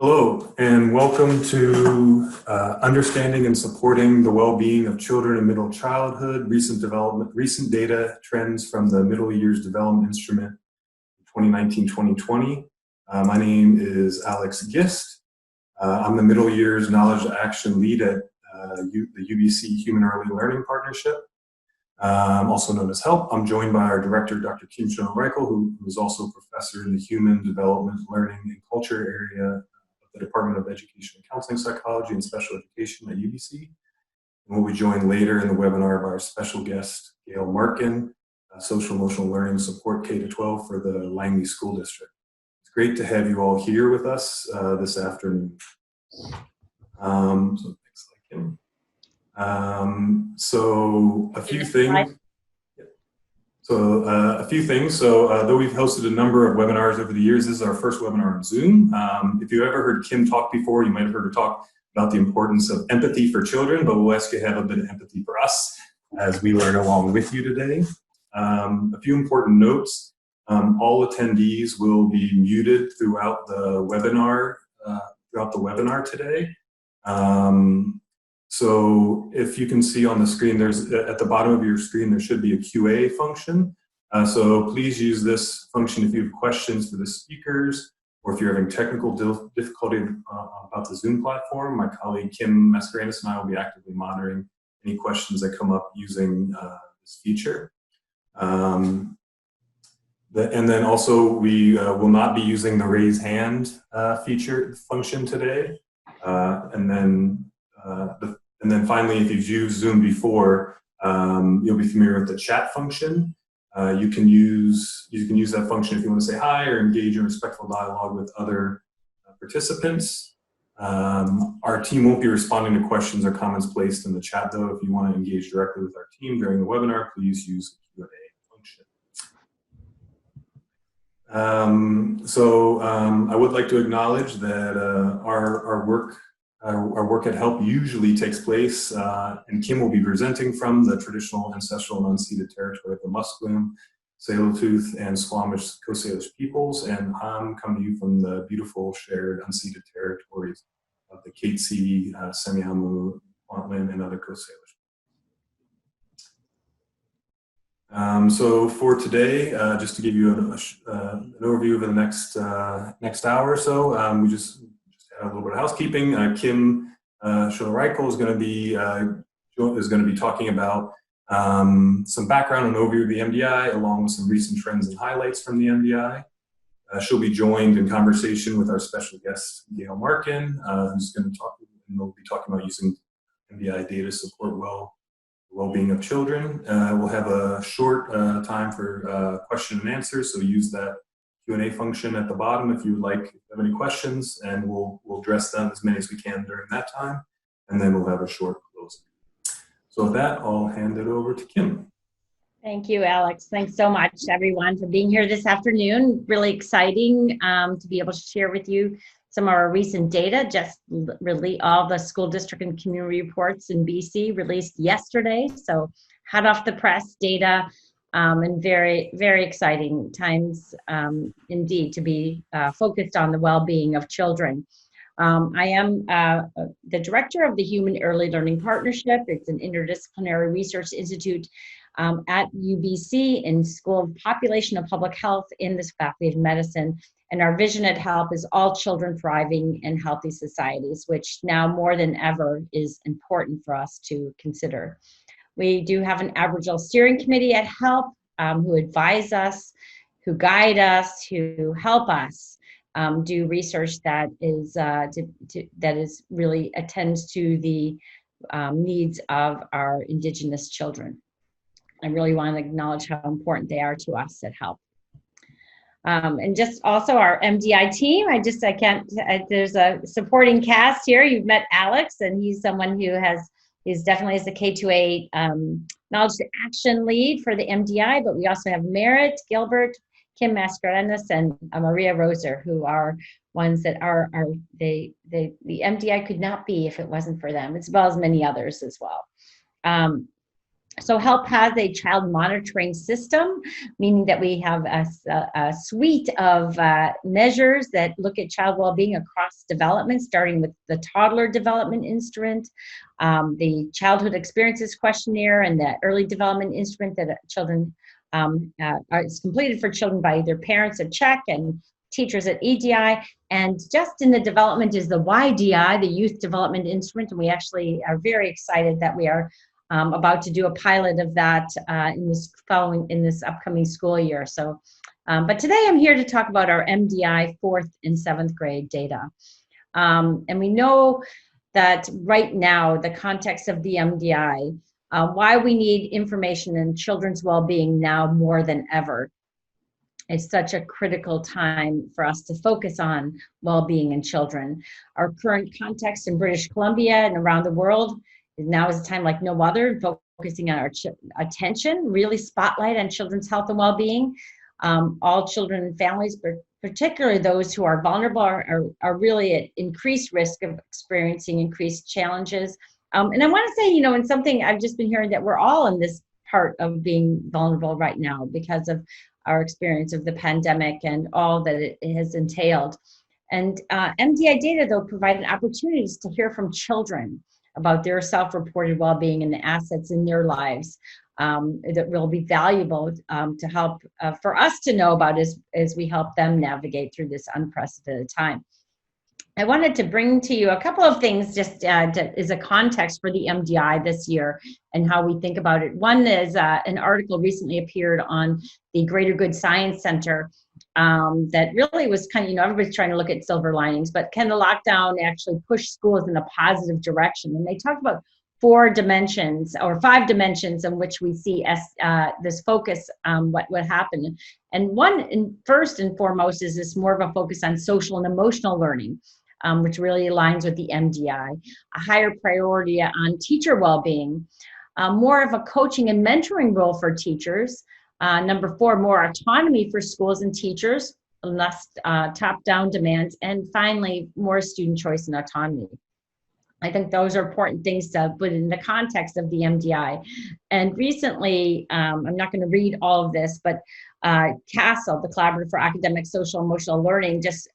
Hello, and welcome to Understanding and Supporting the Well-Being of Children in Middle Childhood, recent data trends from the Middle Years Development Instrument 2019-2020. My name is Alex Gist. I'm the Middle Years Knowledge Action Lead at the UBC Human Early Learning Partnership, also known as HELP. I'm joined by our director, Dr. Schonert-Reichl, who is also a professor in the Human Development, Learning, and Culture area the Department of Education and Counseling Psychology and Special Education at UBC. And we'll be joined later in the webinar by our special guest, Gail Markin, Social Emotional Learning Support K-12 for the Langley School District. It's great to have you all here with us this afternoon. So next slide, Kim. So a few things. Though we've hosted a number of webinars over the years, this is our first webinar on Zoom. If you ever heard Kim talk before, you might have heard her talk about the importance of empathy for children, but we'll ask you to have a bit of empathy for us as we learn along with you today. A few important notes. All attendees will be muted throughout the webinar today. So if you can see on the screen, there's at the bottom of your screen, there should be a QA function. So please use this function if you have questions for the speakers, or if you're having technical difficulty about the Zoom platform. My colleague Kim Mascarenas and I will be actively monitoring any questions that come up using this feature. And then also we will not be using the raise hand function today. And then finally, if you've used Zoom before, you'll be familiar with the chat function. You can use that function if you want to say hi or engage in respectful dialogue with other participants. Our team won't be responding to questions or comments placed in the chat, though. If you want to engage directly with our team during the webinar, please use the Q&A function. I would like to acknowledge that our work at HELP usually takes place, and Kim will be presenting from the traditional, ancestral, and unceded territory of the Musqueam, Tsleil-Waututh, and Squamish Coast Salish peoples, and I'm coming to you from the beautiful shared unceded territories of the Katzie, Semiahmoo, Kwantlen, and other Coast Salish. So for today, just to give you an overview of the next hour or so, we just a little bit of housekeeping. Kim Schonert-Reichl is going to be talking about some background and overview of the MDI, along with some recent trends and highlights from the MDI. She'll be joined in conversation with our special guest, Gail Markin, who's going to talk, and they'll be talking about using MDI data to support well-being of children. We'll have a short time for question and answer, so use that Q&A function at the bottom if you have any questions, and we'll address them as many as we can during that time, and then we'll have a short closing. So with that, I'll hand it over to Kim. Thank you, Alex. Thanks so much, everyone, for being here this afternoon. Really exciting to be able to share with you some of our recent data. Just really all the school district and community reports in BC released yesterday, so hot off the press data. And very, very exciting times indeed to be focused on the well-being of children. I am the director of the Human Early Learning Partnership. It's an interdisciplinary research institute at UBC in School of Population and Public Health in the Faculty of Medicine. And our vision at HELP is all children thriving in healthy societies, which now more than ever is important for us to consider. We do have an Aboriginal steering committee at HELP who advise us, who guide us, who help us do research that is really attends to the needs of our Indigenous children. I really want to acknowledge how important they are to us at HELP. And just also our MDI team. There's a supporting cast here. You've met Alex, and he's someone who is definitely the K-2A knowledge to action lead for the MDI, but we also have Merritt, Gilbert, Kim Mascarenas, and Maria Roser, who are ones that the MDI could not be if it wasn't for them, as well as many others as well. So HELP has a child monitoring system, meaning that we have a suite of measures that look at child well-being across development, starting with the toddler development instrument, the childhood experiences questionnaire, and the early development instrument that children is completed for children by their parents at CHEC and teachers at EDI. And just in the development is the YDI, the Youth Development Instrument, and we actually are very excited that we are about to do a pilot of that in this upcoming school year. So, but today I'm here to talk about our MDI 4th and 7th grade data. And we know that right now, the context of the MDI, why we need information in children's well-being now more than ever. It's such a critical time for us to focus on well-being in children. Our current context in British Columbia and around the world, now is a time like no other, focusing on our attention, really spotlight on children's health and well-being. All children and families, but particularly those who are vulnerable, are really at increased risk of experiencing increased challenges. And I want to say, and something I've just been hearing, that we're all in this part of being vulnerable right now because of our experience of the pandemic and all that it has entailed. And MDI data, though, provide opportunities to hear from children about their self-reported well-being and the assets in their lives that will be valuable to help for us to know about as we help them navigate through this unprecedented time. I wanted to bring to you a couple of things just as a context for the MDI this year and how we think about it. One is an article recently appeared on the Greater Good Science Center that really was kind of, everybody's trying to look at silver linings, but can the lockdown actually push schools in a positive direction? And they talked about 4 dimensions or 5 dimensions in which we see this focus on what happened. And one, first and foremost, is this more of a focus on social and emotional learning, which really aligns with the MDI, a higher priority on teacher well-being, more of a coaching and mentoring role for teachers. Number 4, more autonomy for schools and teachers, less top-down demands, and finally, more student choice and autonomy. I think those are important things to put in the context of the MDI. And recently, I'm not going to read all of this, but CASEL, the Collaborative for Academic, Social, Emotional Learning, just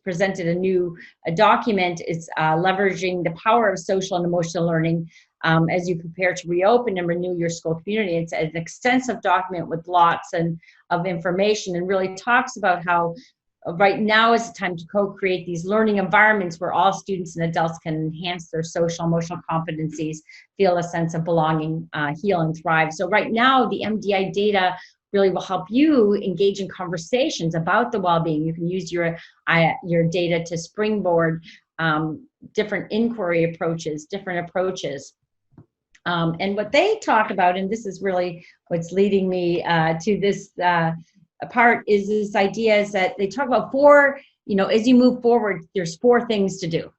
presented a new document. It's leveraging the power of social and emotional learning as you prepare to reopen and renew your school community. It's an extensive document with lots of information, and really talks about how right now is the time to co-create these learning environments where all students and adults can enhance their social emotional competencies, feel a sense of belonging, heal and thrive. So right now, the MDI data really will help you engage in conversations about the well-being. You can use your data to springboard different inquiry approaches, different approaches. And what they talk about, and this is really what's leading me to this part, is this idea is that they talk about 4, as you move forward, there's 4 things to do.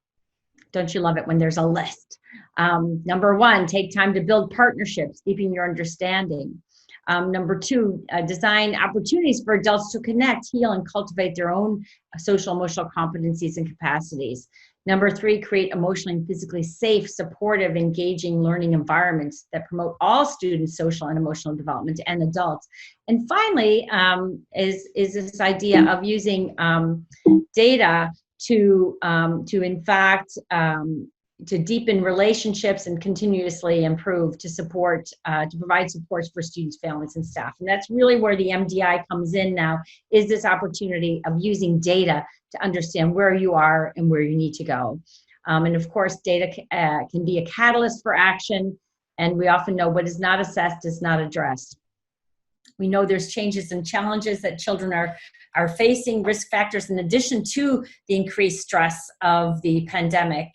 Don't you love it when there's a list? Number 1, take time to build partnerships, deepen your understanding. Number 2, design opportunities for adults to connect, heal, and cultivate their own social emotional competencies and capacities. Number 3, create emotionally and physically safe, supportive, engaging learning environments that promote all students' social and emotional development and adults. And finally, is this idea of using data to in fact, to deepen relationships and continuously improve, to support, to provide supports for students, families, and staff. And that's really where the MDI comes in now, is this opportunity of using data to understand where you are and where you need to go. And of course, data can be a catalyst for action, and we often know what is not assessed is not addressed. We know there's changes and challenges that children are facing, risk factors in addition to the increased stress of the pandemic,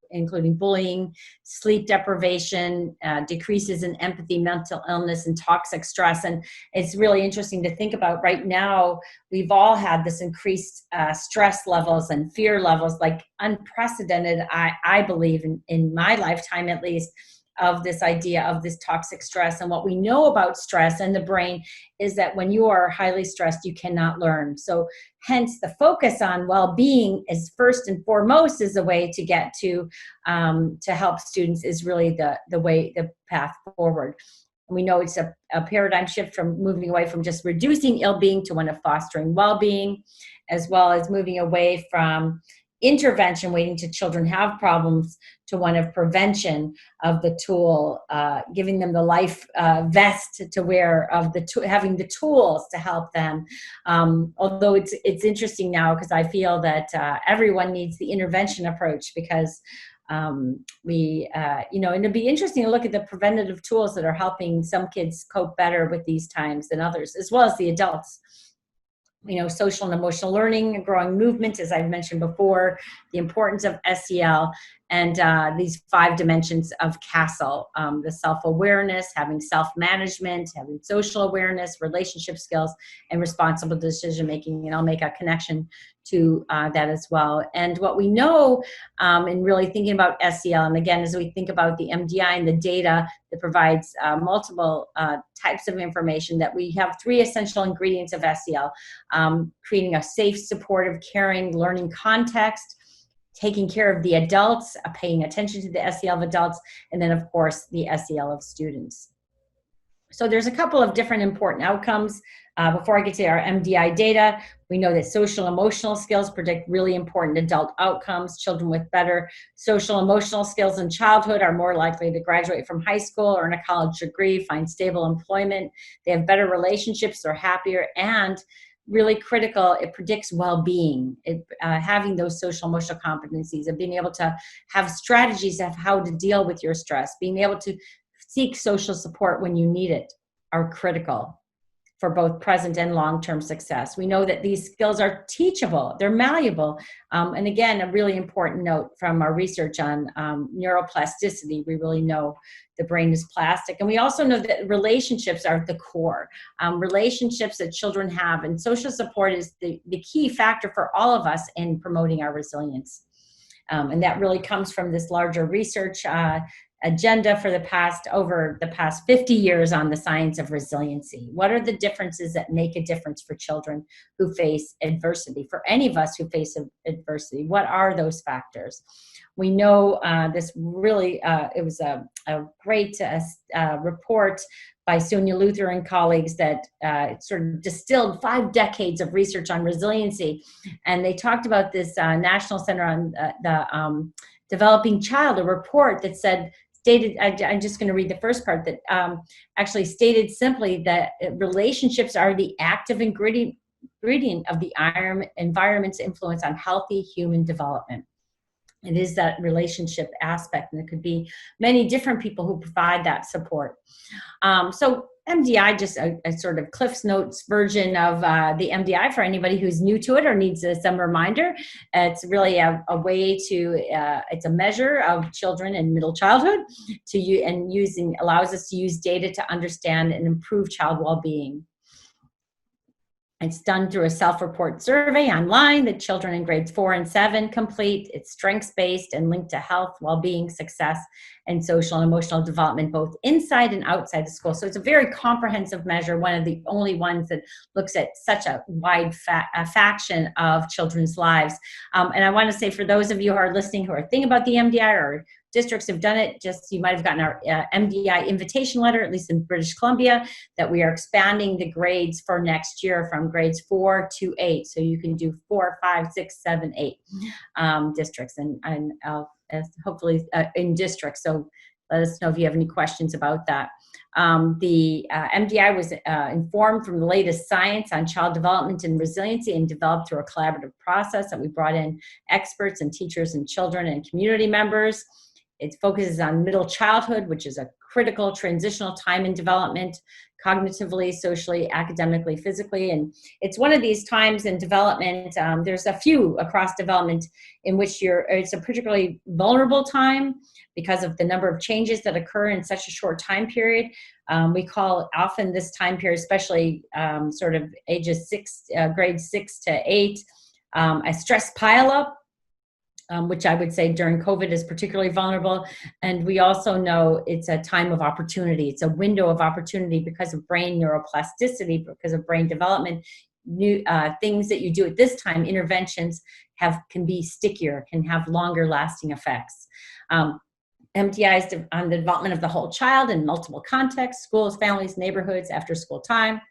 including bullying, sleep deprivation, decreases in empathy, mental illness, and toxic stress. And it's really interesting to think about right now, we've all had this increased stress levels and fear levels, like unprecedented, I believe, in my lifetime at least. of this idea of this toxic stress. And what we know about stress and the brain is that when you are highly stressed, you cannot learn. So hence the focus on well-being is first and foremost is a way to get to help students is really the path forward. We know it's a paradigm shift from moving away from just reducing ill-being to one of fostering well-being, as well as moving away from intervention, waiting till children have problems, to one of prevention of the tool, giving them the life vest to wear, of having the tools to help them. Although it's interesting now because I feel that everyone needs the intervention approach, because and it'd be interesting to look at the preventative tools that are helping some kids cope better with these times than others, as well as the adults. Social and emotional learning, growing movement, as I've mentioned before, the importance of SEL, and these 5 dimensions of CASEL, the self-awareness, having self-management, having social awareness, relationship skills, and responsible decision-making. And I'll make a connection to that as well. And what we know in really thinking about SEL, and again, as we think about the MDI and the data that provides multiple types of information, that we have 3 essential ingredients of SEL, creating a safe, supportive, caring, learning context, taking care of the adults, paying attention to the SEL of adults, and then of course the SEL of students. So there's a couple of different important outcomes. Before I get to our MDI data, we know that social emotional skills predict really important adult outcomes. Children with better social emotional skills in childhood are more likely to graduate from high school, earn a college degree, find stable employment. They have better relationships, they're happier, and really critical, it predicts well-being. Having those social emotional competencies of being able to have strategies of how to deal with your stress, being able to seek social support when you need it, are critical for both present and long-term success. We know that these skills are teachable, they're malleable. And again, a really important note from our research on neuroplasticity, we really know the brain is plastic. And we also know that relationships are the core. Relationships that children have, and social support is the key factor for all of us in promoting our resilience. And that really comes from this larger research agenda for over the past 50 years on the science of resiliency. What are the differences that make a difference for children who face adversity? For any of us who face adversity, what are those factors? We know this really, it was a great report by Sonia Luther and colleagues that sort of distilled 5 decades of research on resiliency. And they talked about this National Center on the Developing Child, a report that stated, I'm just going to read the first part, that actually stated simply that relationships are the active ingredient of the environment's influence on healthy human development. It is that relationship aspect, and it could be many different people who provide that support. So MDI, just a sort of Cliff's Notes version of the MDI for anybody who's new to it or needs some reminder. It's really a way to, it's a measure of children in middle childhood allows us to use data to understand and improve child well-being. It's done through a self-report survey online that children in grades 4 and 7 complete. It's strengths-based and linked to health, well-being, success, and social and emotional development, both inside and outside the school. So it's a very comprehensive measure, one of the only ones that looks at such a wide faction of children's lives. And I want to say, for those of you who are listening who are thinking about the MDI, or districts have done it, you might have gotten our MDI invitation letter, at least in British Columbia, that we are expanding the grades for next year from grades 4 to 8. So you can do 4, 5, 6, 7, 8 districts, and hopefully in districts. So let us know if you have any questions about that. The MDI was informed from the latest science on child development and resiliency, and developed through a collaborative process that we brought in experts and teachers and children and community members. It focuses on middle childhood, which is a critical transitional time in development, cognitively, socially, academically, physically. And it's one of these times in development, there's a few across development in which it's a particularly vulnerable time because of the number of changes that occur in such a short time period. We call often this time period, especially sort of ages grades 6 to 8, a stress pileup. which I would say during COVID is particularly vulnerable. And we also know it's a time of opportunity. It's a window of opportunity because of brain neuroplasticity, because of brain development. New things that you do at this time, interventions can be stickier, can have longer lasting effects. MDI is on the development of the whole child in multiple contexts, schools, families, neighborhoods, after school time.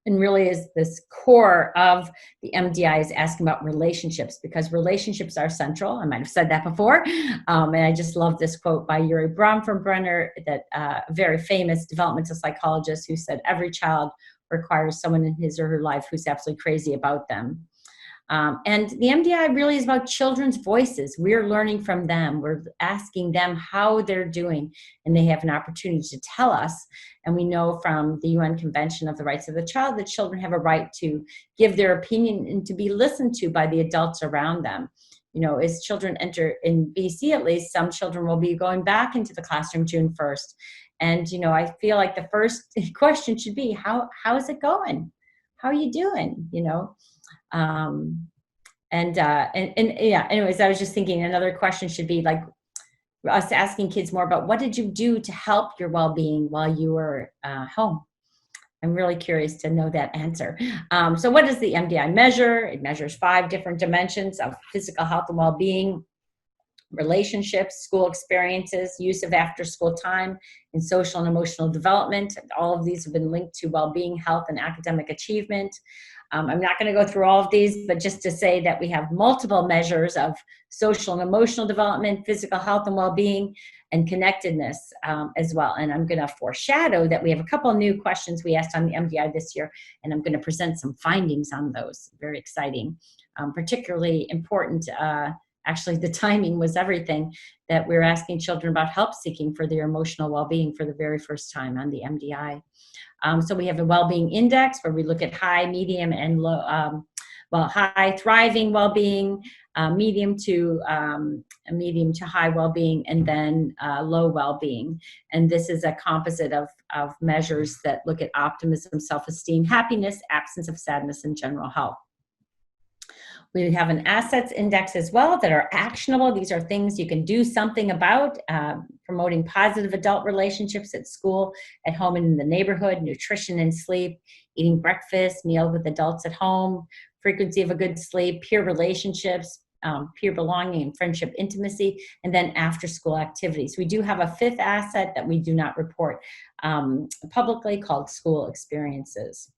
And really is this core of the MDI is asking about relationships, because relationships are central. I might have said that before. And I just love this quote by Yuri Bronfenbrenner, that very famous developmental psychologist, who said every child requires someone in his or her life who's absolutely crazy about them. And the MDI really is about children's voices. We're learning from them. We're asking them how they're doing, and they have an opportunity to tell us. And we know from the UN Convention of the Rights of the Child that children have a right to give their opinion and to be listened to by the adults around them. You know, as children enter, in BC at least, some children will be going back into the classroom June 1st. And, you know, I feel like the first question should be, how is it going? How are you doing? You know? Yeah, anyways, I was just thinking another question should be like us asking kids more about what did you do to help your well-being while you were home? I'm really curious to know that answer. So what does the MDI measure? It measures 5 different dimensions of physical health and well-being: relationships, school experiences, use of after-school time, and social and emotional development. All of these have been linked to well-being, health, and academic achievement. I'm not going to go through all of these, but just to say that we have multiple measures of social and emotional development, physical health and well-being, and connectedness as well. And I'm going to foreshadow that we have a couple of new questions we asked on the MDI this year, and I'm going to present some findings on those. Very exciting, particularly important. Actually, the timing was everything, that we're asking children about help seeking for their emotional well-being for the very first time on the MDI. So we have a well-being index where we look at high, medium, and low, high thriving well-being, medium to high well-being, and then low well-being. And this is a composite of measures that look at optimism, self-esteem, happiness, absence of sadness, and general health. We have an assets index as well that are actionable. These are things you can do something about, promoting positive adult relationships at school, at home, and in the neighborhood, nutrition and sleep, eating breakfast, meal with adults at home, frequency of a good sleep, peer relationships, peer belonging and friendship intimacy, and then after school activities. We do have a 5th asset that we do not report publicly called school experiences.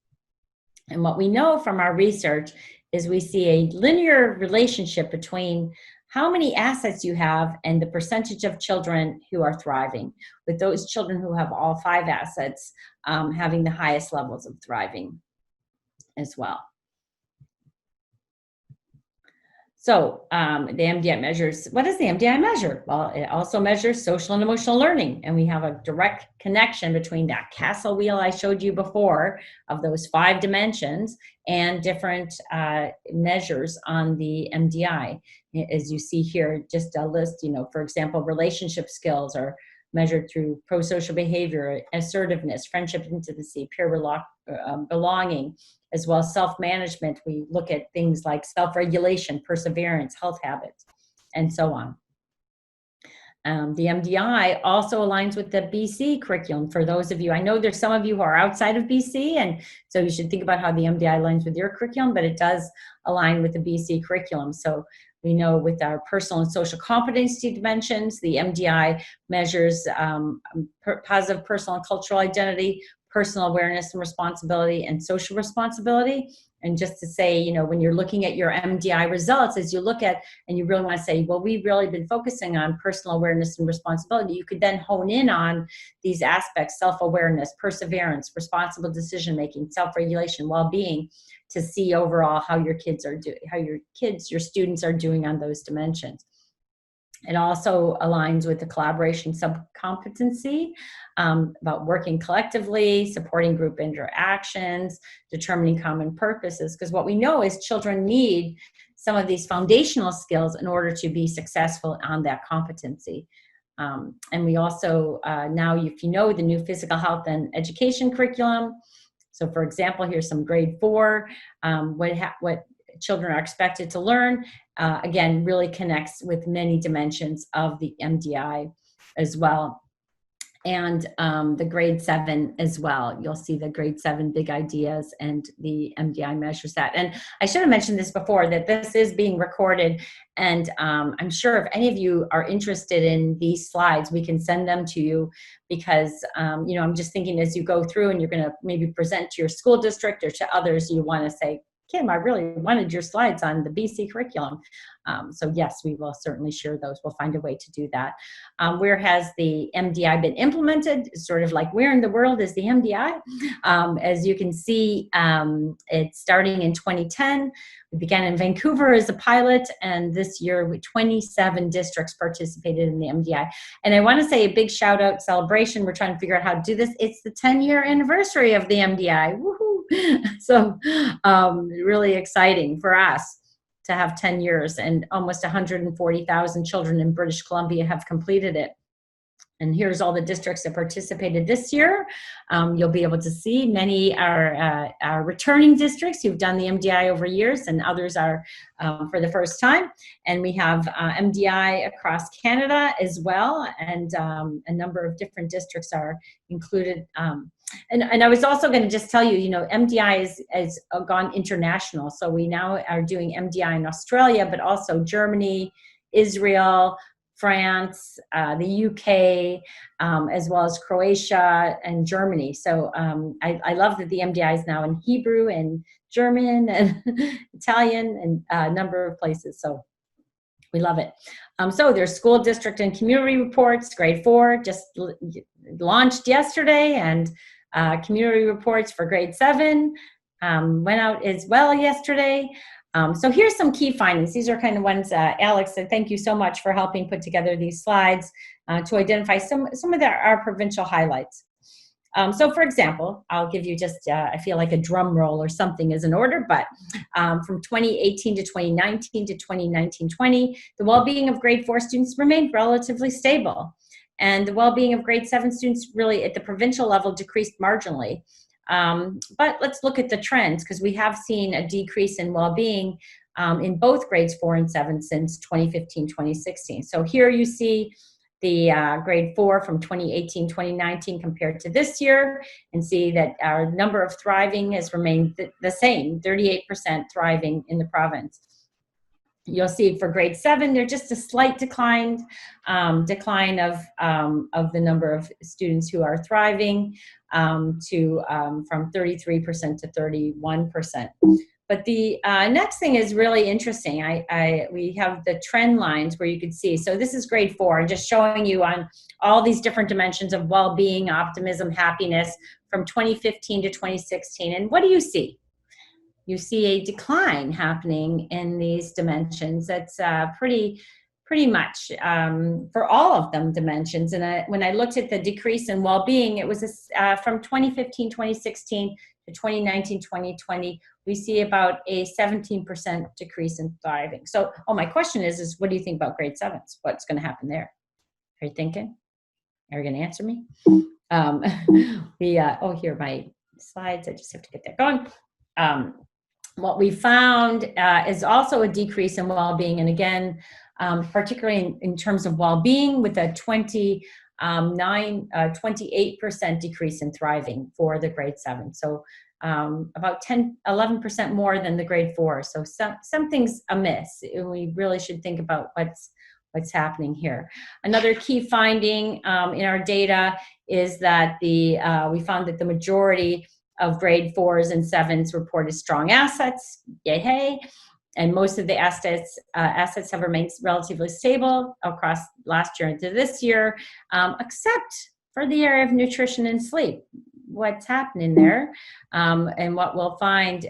And what we know from our research is we see a linear relationship between how many assets you have and the percentage of children who are thriving, with those children who have all 5 assets having the highest levels of thriving as well. So the MDI measures, what does the MDI measure? Well, it also measures social and emotional learning, and we have a direct connection between that castle wheel I showed you before of those 5 dimensions and different measures on the MDI. As you see here, just a list, you know, for example, relationship skills are measured through pro-social behavior, assertiveness, friendship intimacy, peer belonging, as well as self-management. We look at things like self-regulation, perseverance, health habits, and so on. The MDI also aligns with the BC curriculum. For those of you, I know there's some of you who are outside of BC, and so you should think about how the MDI aligns with your curriculum, but it does align with the BC curriculum. So we know with our personal and social competency dimensions, the MDI measures positive personal and cultural identity, personal awareness and responsibility, and social responsibility. And just to say, you know, when you're looking at your MDI results, as you look at, and you really want to say, well, we've really been focusing on personal awareness and responsibility, you could then hone in on these aspects: self-awareness, perseverance, responsible decision-making, self-regulation, well-being, to see overall how your kids are doing, how your students are doing on those dimensions. It also aligns with the collaboration subcompetency, about working collectively, supporting group interactions, determining common purposes, because what we know is children need some of these foundational skills in order to be successful on that competency. And we also, now if you know the new physical health and education curriculum, so for example, here's some grade 4, what children are expected to learn, again, really connects with many dimensions of the MDI as well. And the grade 7 as well. You'll see the grade 7 big ideas, and the MDI measures that. And I should have mentioned this before, that this is being recorded, and I'm sure if any of you are interested in these slides, we can send them to you, because you know, I'm just thinking as you go through and you're going to maybe present to your school district or to others, you want to say, Kim, I really wanted your slides on the BC curriculum. So yes, we will certainly share those. We'll find a way to do that. Where has the MDI been implemented? It's sort of like, where in the world is the MDI? As you can see, it's starting in 2010. We began in Vancouver as a pilot, and this year 27 districts participated in the MDI. And I want to say a big shout out, celebration. We're trying to figure out how to do this. It's the 10-year anniversary of the MDI. Woohoo! So really exciting for us to have 10 years, and almost 140,000 children in British Columbia have completed it. And here's all the districts that participated this year. You'll be able to see many are returning districts who've done the MDI over years, and others are for the first time. And we have MDI across Canada as well, and a number of different districts are included. And I was also going to just tell you, you know, MDI has gone international. So we now are doing MDI in Australia, but also Germany, Israel, France, the UK, as well as Croatia and Germany. So I love that the MDI is now in Hebrew and German and Italian and a number of places. So we love it. So there's school district and community reports, grade 4, just launched yesterday, and community reports for grade 7 went out as well yesterday. So here's some key findings. These are kind of ones, Alex, and thank you so much for helping put together these slides to identify some of our provincial highlights. So for example, I'll give you just, I feel like a drum roll or something is in order, but from 2018 to 2019 to 2019-20, the well-being of grade 4 students remained relatively stable. And the well-being of grade 7 students really at the provincial level decreased marginally. But let's look at the trends, because we have seen a decrease in well-being in both grades 4 and 7 since 2015-2016. So here you see the grade 4 from 2018-2019 compared to this year, and see that our number of thriving has remained the same, 38% thriving in the province. You'll see for grade 7, there's just a slight decline of the number of students who are thriving from 33% to 31%. But the next thing is really interesting. We have the trend lines where you can see. So this is grade 4, just showing you on all these different dimensions of well-being, optimism, happiness from 2015 to 2016. And what do you see? You see a decline happening in these dimensions. That's pretty much for all of them dimensions. And when I looked at the decrease in well-being, it was from 2015-2016 to 2019-2020, we see about a 17% decrease in thriving. So, my question is what do you think about grade 7s? What's going to happen there? Are you thinking? Are you going to answer me? Here are my slides. I just have to get that going. What we found is also a decrease in well-being, and again, particularly in terms of well-being, with a 28% decrease in thriving for the grade 7. So about 11% more than the grade 4. So something's amiss. We really should think about what's happening here. Another key finding in our data is that we found that the majority of grade 4s and 7s reported strong assets, yay hey, and most of the assets have remained relatively stable across last year into this year, except for the area of nutrition and sleep. What's happening there? And what we'll find,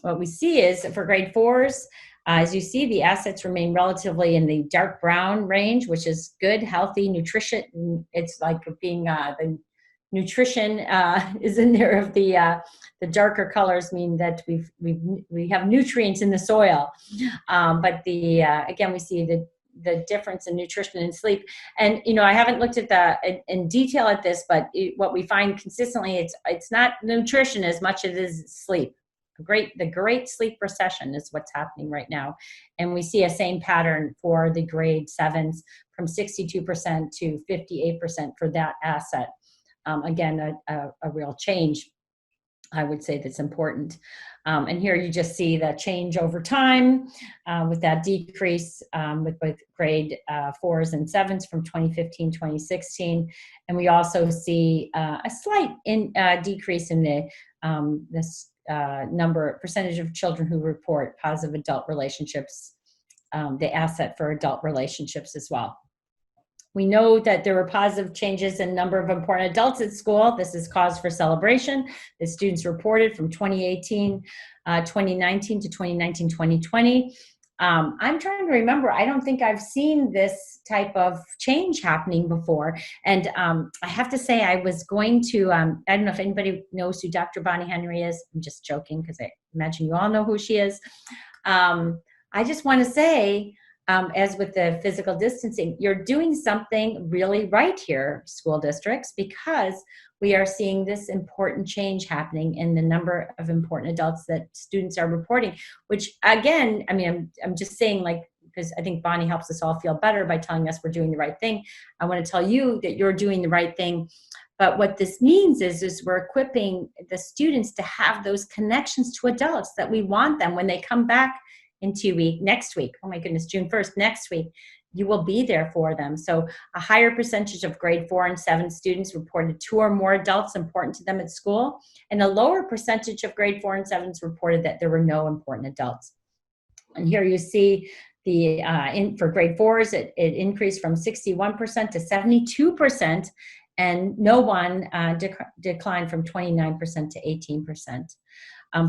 what we see is for grade 4s, as you see, the assets remain relatively in the dark brown range, which is good, healthy nutrition. It's like being the nutrition is in there of the darker colors mean that we have nutrients in the soil, but again we see the difference in nutrition and sleep. And I haven't looked at in detail at this, but what we find consistently, it's not nutrition as much as it is sleep. the great sleep recession is what's happening right now. And we see a same pattern for the grade 7s from 62% to 58% for that asset. Again, a real change, I would say, that's important. And here you just see the change over time with that decrease with both grade 4s and 7s from 2015, 2016. And we also see a slight decrease in the percentage of children who report positive adult relationships, the asset for adult relationships as well. We know that there were positive changes in number of important adults at school. This is cause for celebration. The students reported from 2018, 2019 to 2019, 2020. I'm trying to remember, I don't think I've seen this type of change happening before. And I have to say, I was going to, I don't know if anybody knows who Dr. Bonnie Henry is. I'm just joking because I imagine you all know who she is. I just want to say, as with the physical distancing, you're doing something really right here, school districts, because we are seeing this important change happening in the number of important adults that students are reporting, which again, I mean, I'm just saying, like, because I think Bonnie helps us all feel better by telling us we're doing the right thing. I want to tell you that you're doing the right thing. But what this means is we're equipping the students to have those connections to adults that we want them when they come back in 2 weeks, next week, oh my goodness, June 1st, next week, you will be there for them. So a higher percentage of grade 4 and 7 students reported 2 or more adults important to them at school, and a lower percentage of grade 4 and 7s reported that there were no important adults. And here you see the, for grade 4s, it increased from 61% to 72%, and no one declined from 29% to 18%.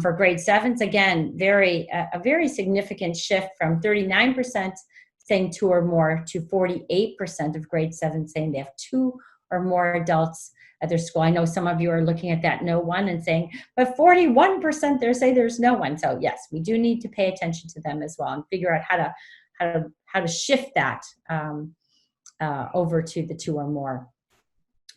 For grade 7s, again, a very significant shift from 39% saying 2 or more to 48% of grade 7 saying they have 2 or more adults at their school. I know some of you are looking at that no one and saying, but 41% there say there's no one. So yes, we do need to pay attention to them as well and figure out how to shift that over to the 2 or more.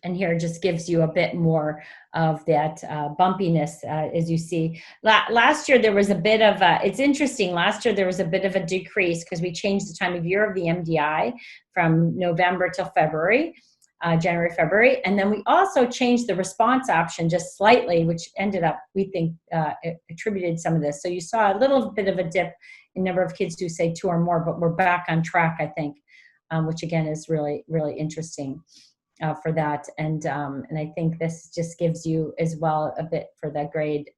And here just gives you a bit more of that bumpiness, as you see. Last year, there was a bit of it's interesting, last year there was a bit of a decrease because we changed the time of year of the MDI from November till February, January, February. And then we also changed the response option just slightly, which ended up, we think, attributed some of this. So you saw a little bit of a dip in number of kids who say 2 or more, but we're back on track, I think, which again is really, really interesting. For that, and I think this just gives you as well a bit for the grade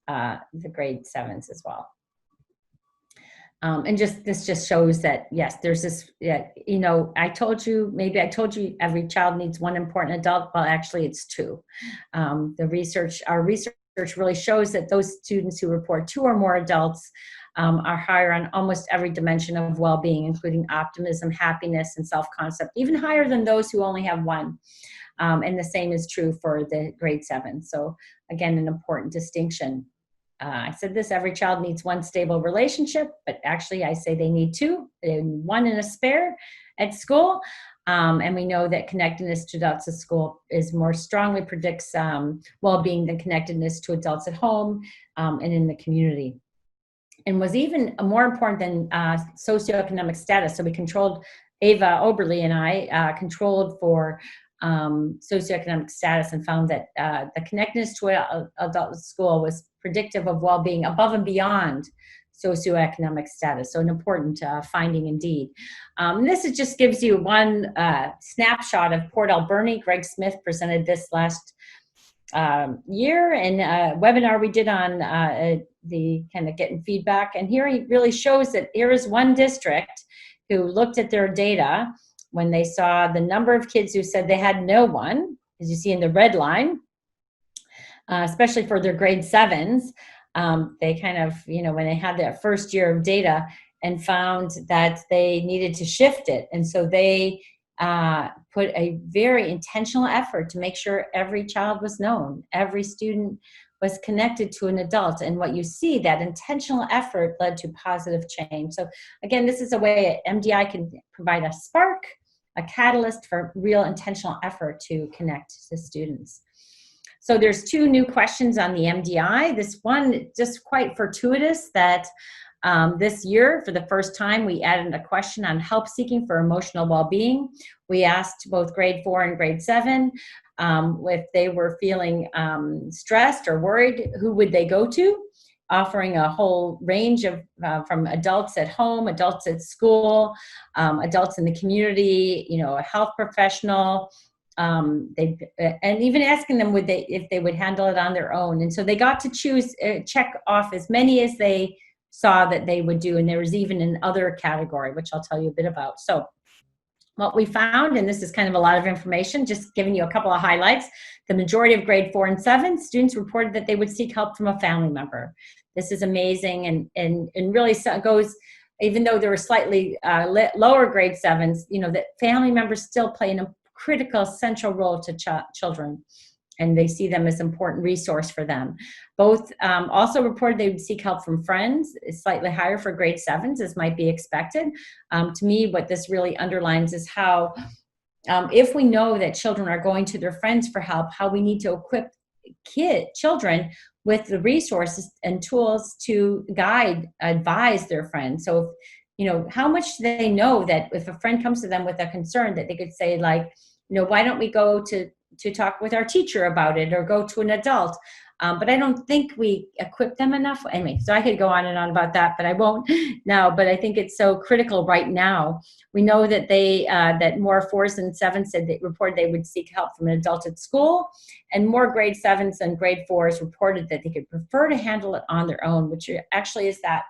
7s as well. And this just shows that yes, there's this. You know, I told you every child needs 1 important adult. Well, actually, it's 2. Our research really shows that those students who report 2 or more adults are higher on almost every dimension of well-being, including optimism, happiness, and self-concept, even higher than those who only have 1. And the same is true for the grade 7. So again, an important distinction. I said this, every child needs 1 stable relationship, but actually I say they need 2, 1 and a spare at school. And we know that connectedness to adults at school is more strongly predicts well-being than connectedness to adults at home and in the community. And was even more important than socioeconomic status. So we controlled, Ava Oberly and I controlled for socioeconomic status and found that the connectedness to adult school was predictive of well-being above and beyond socioeconomic status. So an important finding indeed. This just gives you one snapshot of Port Alberni. Greg Smith presented this last year in a webinar we did on the kind of getting feedback. And here he really shows that there is one district who looked at their data when they saw the number of kids who said they had no one, as you see in the red line, especially for their grade 7s. They kind of, you know, when they had their first year of data and found that they needed to shift it. And so they put a very intentional effort to make sure every child was known, every student was connected to an adult. And what you see, that intentional effort led to positive change. So again, this is a way MDI can provide a spark, a catalyst for real intentional effort to connect to students. So there's 2 new questions on the MDI. This one, just quite fortuitous that this year, for the first time, we added a question on help seeking for emotional well-being. We asked both grade 4 and grade 7 if they were feeling stressed or worried, who would they go to? Offering a whole range of from adults at home, adults at school, adults in the community, a health professional, and even asking them if they would handle it on their own. And so they got to choose, check off as many as they saw that they would do. And there was even an other category, which I'll tell you a bit about. So what we found, and this is kind of a lot of information, just giving you a couple of highlights, the majority of grade 4 and 7 students reported that they would seek help from a family member. This is amazing, and really goes, even though there were slightly lower grade 7s, that family members still play a critical, central role to children, and they see them as an important resource for them. Both also reported they would seek help from friends. It's slightly higher for grade 7s, as might be expected. To me, what this really underlines is how, if we know that children are going to their friends for help, how we need to equip children with the resources and tools to advise their friends. So, how much do they know that if a friend comes to them with a concern, that they could say, like, why don't we go to talk with our teacher about it, or go to an adult? But I don't think we equip them enough. Anyway, so I could go on and on about that, but I won't now. But I think it's so critical right now. We know that that more 4s and 7s said they reported they would seek help from an adult at school, and more grade 7s and grade 4s reported that they could prefer to handle it on their own, which actually is that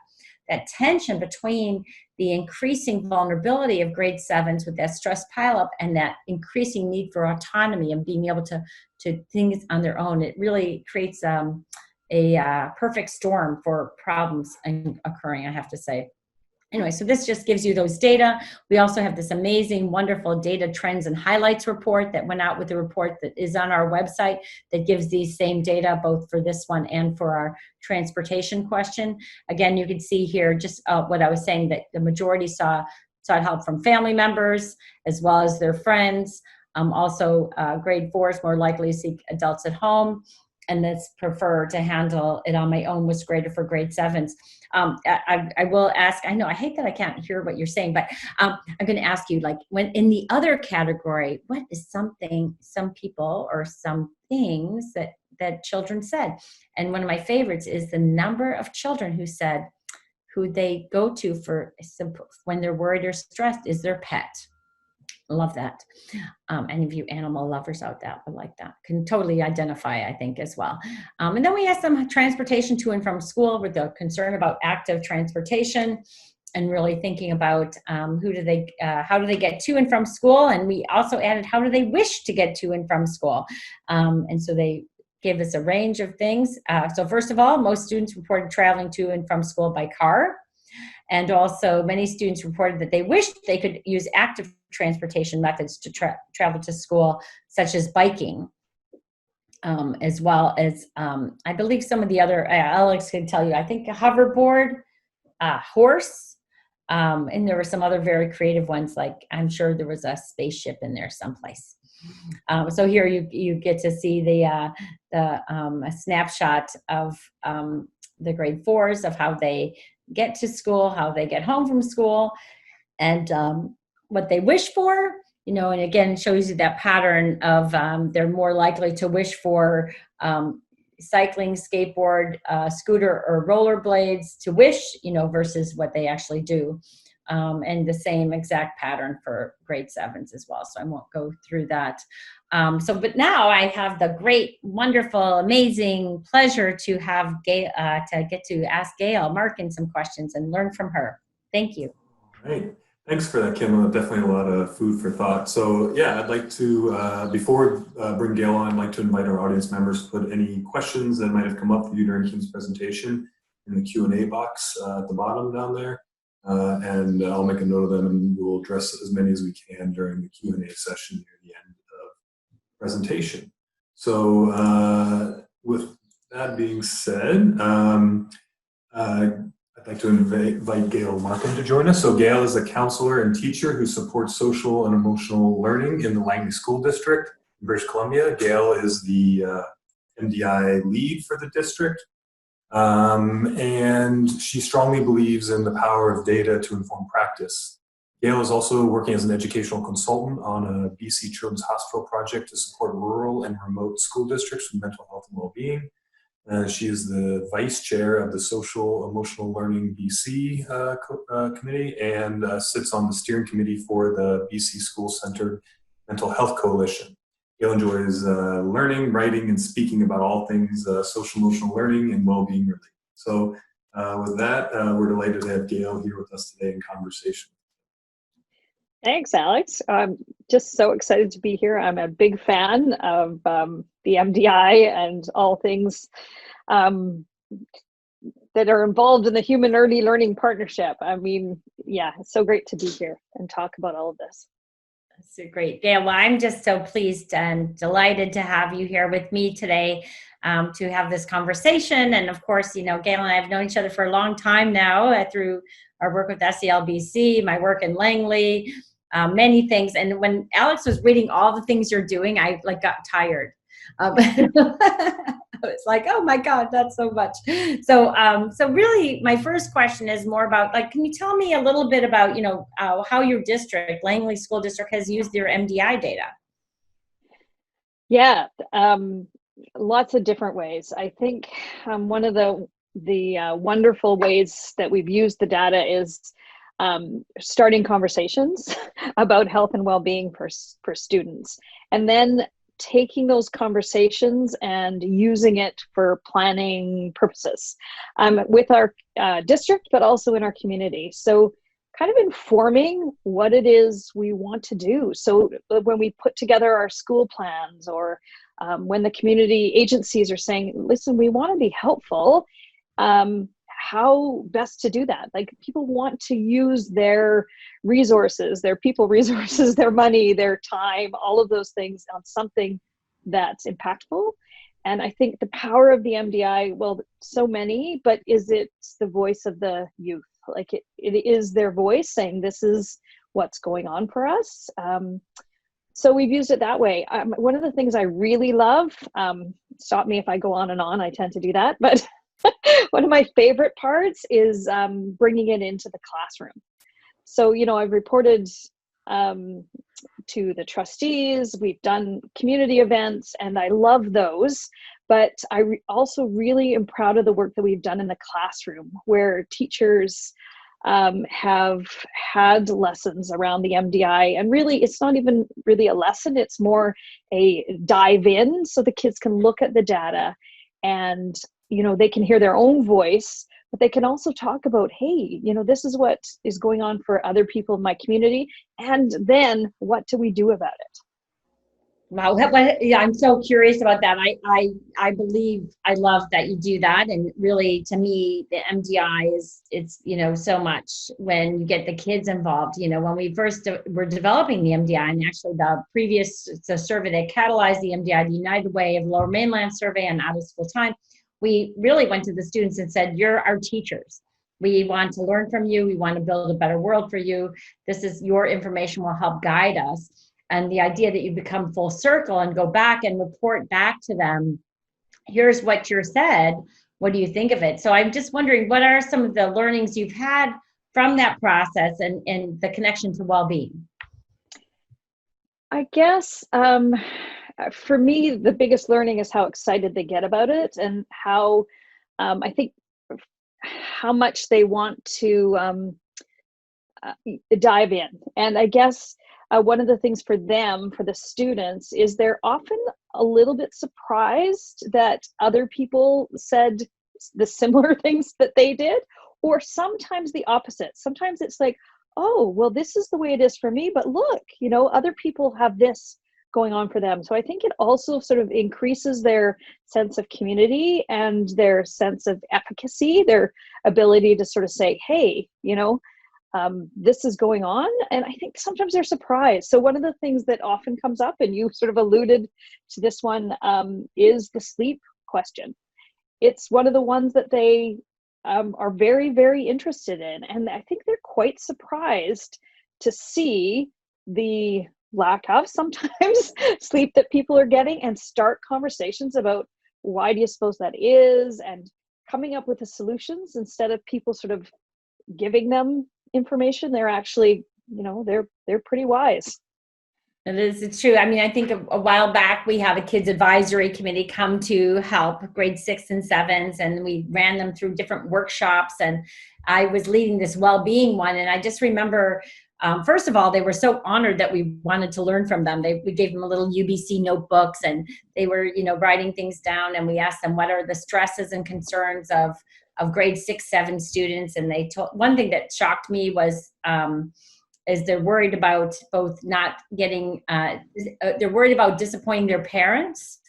tension between the increasing vulnerability of grade 7s with that stress pileup and that increasing need for autonomy and being able to things on their own. It really creates a perfect storm for problems occurring, I have to say. Anyway, so this just gives you those data. We also have this amazing, wonderful data trends and highlights report that went out with the report that is on our website that gives these same data both for this one and for our transportation question. Again, you can see here just what I was saying, that the majority sought help from family members as well as their friends. Also, grade 4s more likely to seek adults at home, and that's prefer to handle it on my own was greater for grade 7s. I will ask, I know, I hate that I can't hear what you're saying, but I'm going to ask you, like, when in the other category, what is something, some people or some things that children said? And one of my favorites is the number of children who said who they go to for when they're worried or stressed is their pet. Love that. Any of you animal lovers out there would like that. Can totally identify, I think, as well. And then we asked them transportation to and from school with the concern about active transportation and really thinking about how do they get to and from school. And we also added, how do they wish to get to and from school? And so they gave us a range of things. So first of all, most students reported traveling to and from school by car. And also many students reported that they wished they could use active transportation methods to travel to school, such as biking, as well as I believe some of the other, Alex can tell you, I think a hoverboard, horse, and there were some other very creative ones, like I'm sure there was a spaceship in there someplace. So here you get to see a snapshot of the grade 4s of how they get to school, how they get home from school, and what they wish for, and again, shows you that pattern of they're more likely to wish for cycling, skateboard, scooter, or rollerblades to wish, versus what they actually do. And the same exact pattern for grade 7s as well. So I won't go through that. But now I have the great, wonderful, amazing pleasure to have Gail, to get to ask Gail Markin some questions and learn from her. Thank you. All right. Thanks for that, Kim. Definitely a lot of food for thought. So yeah, I'd like to, before bring Gail on, I'd like to invite our audience members to put any questions that might have come up for you during Kim's presentation in the Q&A box at the bottom down there. And I'll make a note of them, and we'll address as many as we can during the Q&A session near the end of the presentation. So with that being said, I'd like to invite Gail Markin to join us. So Gail is a counselor and teacher who supports social and emotional learning in the Langley School District in British Columbia. Gail is the MDI lead for the district. And she strongly believes in the power of data to inform practice. Gail is also working as an educational consultant on a BC Children's Hospital project to support rural and remote school districts with mental health and well-being. She is the vice chair of the Social Emotional Learning BC committee and sits on the steering committee for the BC School-Centered Mental Health Coalition. Gail enjoys learning, writing, and speaking about all things social emotional learning and well-being related. So with that, we're delighted to have Gail here with us today in conversation. Thanks, Alex. I'm just so excited to be here. I'm a big fan of the MDI and all things that are involved in the Human Early Learning Partnership. I mean, yeah, it's so great to be here and talk about all of this. So great. Gail, well, I'm just so pleased and delighted to have you here with me today to have this conversation. And of course, you know, Gail and I have known each other for a long time now through our work with SELBC, my work in Langley, many things. And when Alex was reading all the things you're doing, I got tired. I was like, oh my God, that's so much. So, so really, my first question is more about, can you tell me a little bit about, how your district, Langley School District, has used your MDI data? Yeah, lots of different ways. I think one of the wonderful ways that we've used the data is starting conversations about health and well-being for students, and then taking those conversations and using it for planning purposes with our district, but also in our community. So kind of informing what it is we want to do. So when we put together our school plans, or when the community agencies are saying, listen, we want to be helpful, how best to do that? People want to use their resources, their people resources, their money, their time, all of those things on something that's impactful. And I think the power of the MDI, well, so many, but is it the voice of the youth? It is their voice saying, this is what's going on for us. So we've used it that way. One of the things I really love, stop me if I go on and on, I tend to do that, but one of my favorite parts is bringing it into the classroom. So, I've reported to the trustees, we've done community events, and I love those. But I also really am proud of the work that we've done in the classroom, where teachers have had lessons around the MDI. And really, it's not even really a lesson, it's more a dive in, so the kids can look at the data and they can hear their own voice, but they can also talk about, hey, this is what is going on for other people in my community. And then what do we do about it? Wow. Yeah, I'm so curious about that. I believe, I love that you do that. And really, to me, the MDI it's so much when you get the kids involved. When we first were developing the MDI, and actually the survey that catalyzed the MDI, the United Way of Lower Mainland survey on out of school time, we really went to the students and said, you're our teachers. We want to learn from you. We want to build a better world for you. This is your information will help guide us. And the idea that you become full circle and go back and report back to them, here's what you said, what do you think of it? So I'm just wondering, what are some of the learnings you've had from that process and the connection to well-being? I guess for me, the biggest learning is how excited they get about it, and how I think how much they want to dive in. And I guess one of the things for them, for the students, is they're often a little bit surprised that other people said the similar things that they did, or sometimes the opposite. Sometimes it's like, oh, well, this is the way it is for me, but look, other people have this going on for them. So I think it also sort of increases their sense of community and their sense of efficacy, their ability to sort of say, hey, this is going on. And I think sometimes they're surprised. So one of the things that often comes up, and you sort of alluded to this one, is the sleep question. It's one of the ones that they are very, very interested in. And I think they're quite surprised to see the lack of sometimes sleep that people are getting, and start conversations about why do you suppose that is, and coming up with the solutions instead of people sort of giving them information. They're actually, they're pretty wise. It's true. I mean, I think a while back we had a kids advisory committee come to help grade 6 and 7s, and we ran them through different workshops, and I was leading this well-being one. And I just remember, first of all, they were so honored that we wanted to learn from them. We gave them a little UBC notebooks, and they were, writing things down, and we asked them what are the stresses and concerns of grade 6, 7 students. And they told, one thing that shocked me was, is they're worried about both not getting, they're worried about disappointing their parents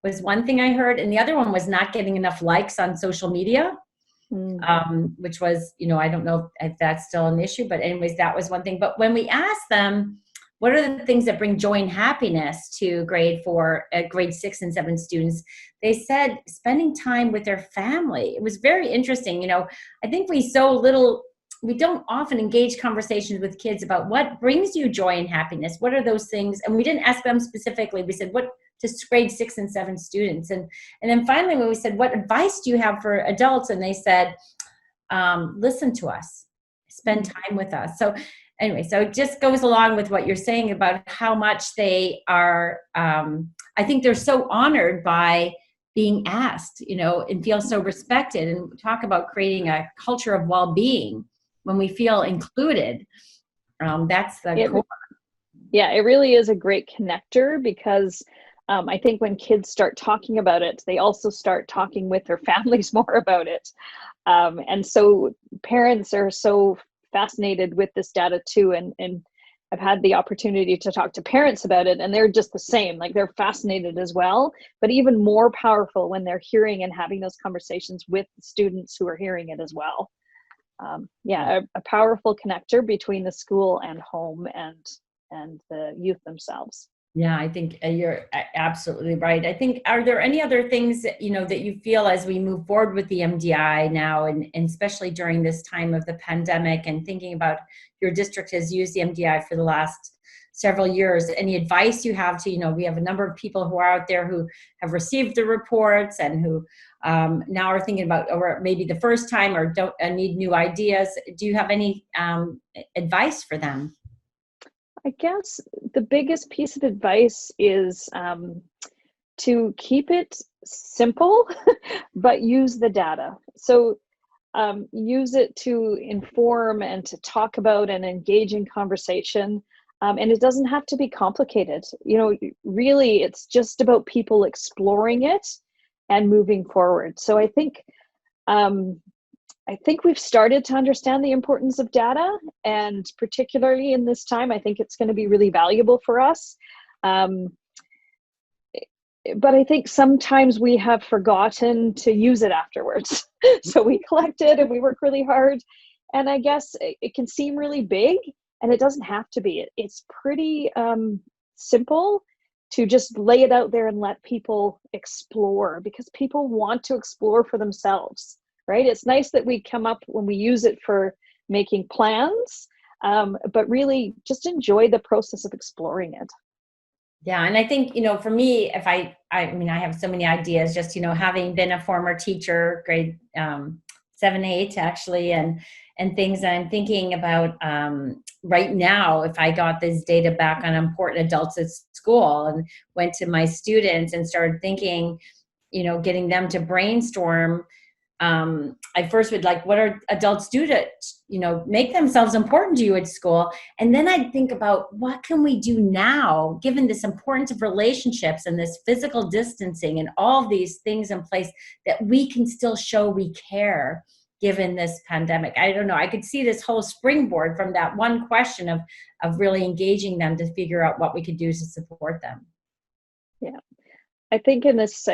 was one thing I heard. And the other one was not getting enough likes on social media, which was, I don't know if that's still an issue, but anyways, that was one thing. But when we asked them, what are the things that bring joy and happiness to grade 6 and 7 students? They said spending time with their family. It was very interesting. I think we don't often engage conversations with kids about what brings you joy and happiness. What are those things? And we didn't ask them specifically. We said, what to grade 6 and 7 students? And then finally, when we said, what advice do you have for adults? And they said, listen to us, spend time with us. So anyway, so it just goes along with what you're saying about how much they are, I think they're so honored by being asked, and feel so respected, and talk about creating a culture of well-being. When we feel included, that's the core. Yeah, it really is a great connector, because I think when kids start talking about it, they also start talking with their families more about it. And so parents are so fascinated with this data too. And I've had the opportunity to talk to parents about it, and they're just the same, like they're fascinated as well, but even more powerful when they're hearing and having those conversations with students who are hearing it as well. A powerful connector between the school and home and the youth themselves. Yeah, I think you're absolutely right. I think, are there any other things that, that you feel as we move forward with the MDI now, and especially during this time of the pandemic, and thinking about your district has used the MDI for the last several years, any advice you have to, we have a number of people who are out there who have received the reports and who now are thinking about, or maybe the first time, or don't need new ideas. Do you have any advice for them? I guess the biggest piece of advice is to keep it simple, but use the data. So use it to inform and to talk about and engage in conversation. And it doesn't have to be complicated. Really, it's just about people exploring it and moving forward. So I think we've started to understand the importance of data, and particularly in this time, I think it's going to be really valuable for us. But I think sometimes we have forgotten to use it afterwards. So we collect it and we work really hard. And I guess it can seem really big, and it doesn't have to be. It's pretty simple to just lay it out there and let people explore, because people want to explore for themselves, right? It's nice that we come up when we use it for making plans, but really just enjoy the process of exploring it. Yeah, and I think, for me, if I have so many ideas, just, having been a former teacher, grade 7, 8 actually, and things that I'm thinking about right now, if I got this data back on important adults at school and went to my students and started thinking, getting them to brainstorm, I first would like, what are adults do to, make themselves important to you at school? And then I'd think about, what can we do now, given this importance of relationships and this physical distancing and all these things in place, that we can still show we care given this pandemic. I don't know. I could see this whole springboard from that one question of really engaging them to figure out what we could do to support them. Yeah. I think in this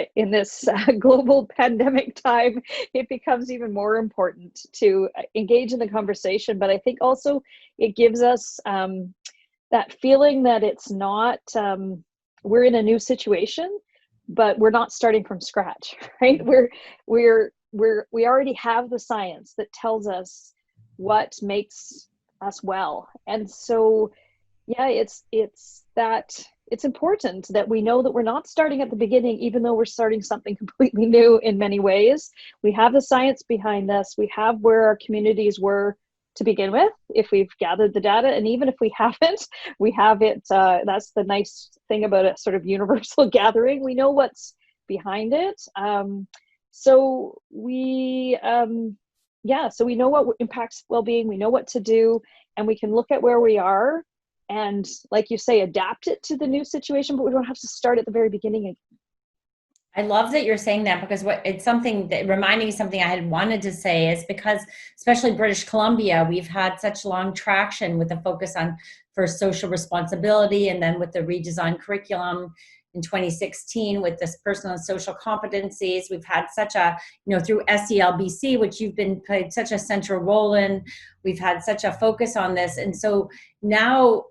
global pandemic time, it becomes even more important to engage in the conversation. But I think also it gives us that feeling that it's not, we're in a new situation, but we're not starting from scratch, right? We already have the science that tells us what makes us well. And so, yeah, it's it's important that we know that we're not starting at the beginning, even though we're starting something completely new in many ways. We have the science behind us. We have where our communities were to begin with, if we've gathered the data. And even if we haven't, we have it. That's the nice thing about a sort of universal gathering. We know what's behind it. So we know what impacts well-being. We know what to do, and we can look at where we are and, like you say, adapt it to the new situation, but we don't have to start at the very beginning again. I love that you're saying that, because it's something that reminded me something I had wanted to say is because, especially British Columbia, we've had such long traction with the focus on for social responsibility, and then with the redesigned curriculum in 2016 with this personal and social competencies. We've had such a, through SELBC, which you've been played such a central role in, we've had such a focus on this. And so now,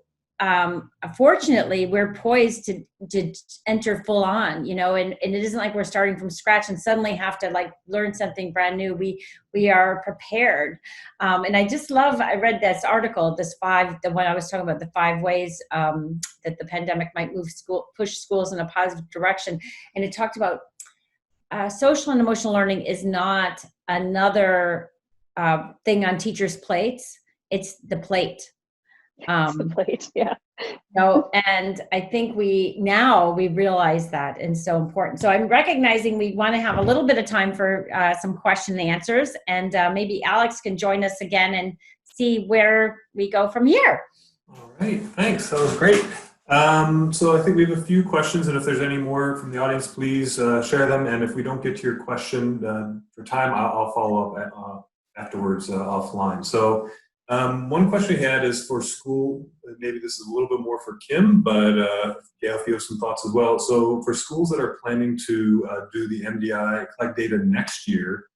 fortunately, we're poised to enter full on, and it isn't like we're starting from scratch and suddenly have to like learn something brand new. We are prepared. And I read this article, the one I was talking about, the 5 ways that the pandemic might push schools in a positive direction. And it talked about social and emotional learning is not another thing on teachers' plates. It's the plate. The plate, yeah. And I think we realize that, and so important. So I'm recognizing we want to have a little bit of time for some question and answers, and maybe Alex can join us again and see where we go from here. All right, thanks. That was great. So I think we have a few questions, and if there's any more from the audience, please share them. And if we don't get to your question for time, I'll follow up afterwards offline. So one question we had is for school. Maybe this is a little bit more for Kim, but Gail, if you have some thoughts as well. So for schools that are planning to do the MDI, collect data next year,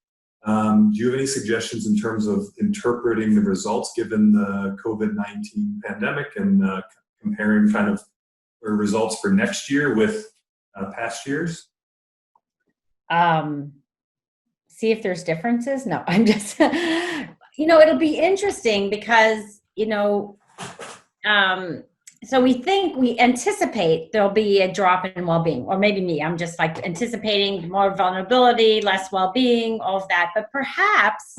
do you have any suggestions in terms of interpreting the results given the COVID-19 pandemic and comparing kind of results for next year with past years? See if there's differences? No, I'm just, it'll be interesting because, so we anticipate there'll be a drop in well-being, or maybe me, I'm just like anticipating more vulnerability, less well-being, all of that. But perhaps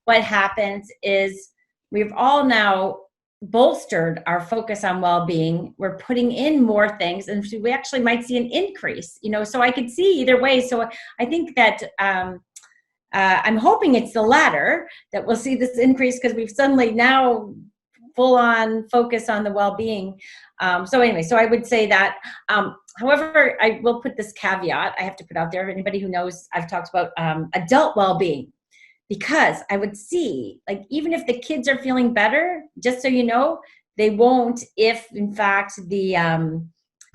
what happens is we've all now bolstered our focus on well-being. We're putting in more things, and we actually might see an increase, so I could see either way. So I think that I'm hoping it's the latter, that we'll see this increase because we've suddenly now full on focus on the well-being. So I would say that, however, I will put this caveat I have to put out there. Anybody who knows, I've talked about adult well-being, because I would see, like, even if the kids are feeling better, just so you know, they won't if in fact the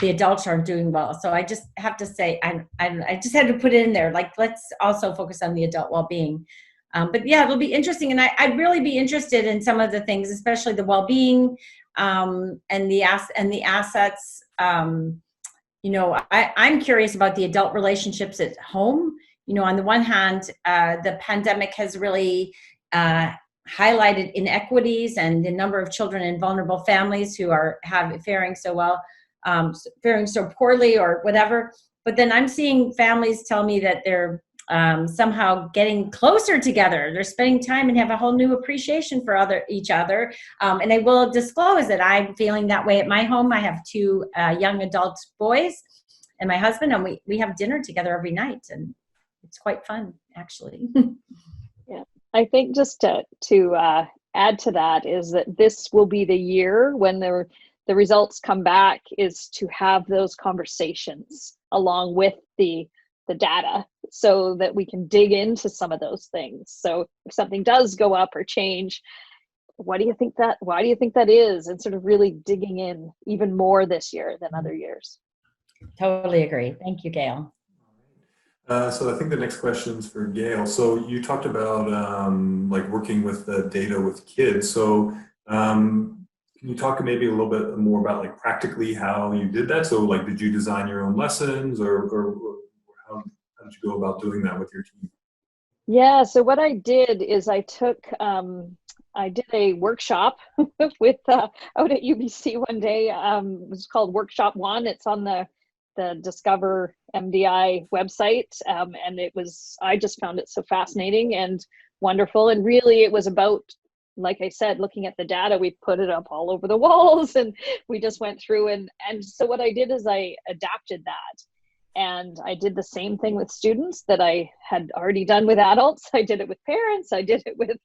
adults aren't doing well. So I just have to say, I just had to put it in there, like, let's also focus on the adult well-being. But yeah, it'll be interesting. And I'd really be interested in some of the things, especially the well-being and the assets. I'm curious about the adult relationships at home. On the one hand, the pandemic has really highlighted inequities and the number of children in vulnerable families who are faring so well, faring so poorly or whatever. But then I'm seeing families tell me that they're somehow getting closer together. They're spending time and have a whole new appreciation for each other. And I will disclose that I'm feeling that way at my home. I have 2 young adult boys and my husband, and we have dinner together every night, and it's quite fun, actually. Yeah, I think just to add to that is that this will be the year when the results come back, is to have those conversations along with the data, so that we can dig into some of those things. So if something does go up or change, why do you think that is? And sort of really digging in even more this year than other years. Totally agree. Thank you, Gail. So I think the next question is for Gail. So you talked about like working with the data with kids. So can you talk maybe a little bit more about like practically how you did that? So like, did you design your own lessons, or how did you go about doing that with your team? Yeah, so what I did is I took I did a workshop with out at UBC one day. It was called Workshop One. It's on the Discover MDI website, and I just found it so fascinating and wonderful. And really, it was about, like I said, looking at the data. We put it up all over the walls, and we just went through. And so what I did is I adapted that. And I did the same thing with students that I had already done with adults. I did it with parents. I did it with,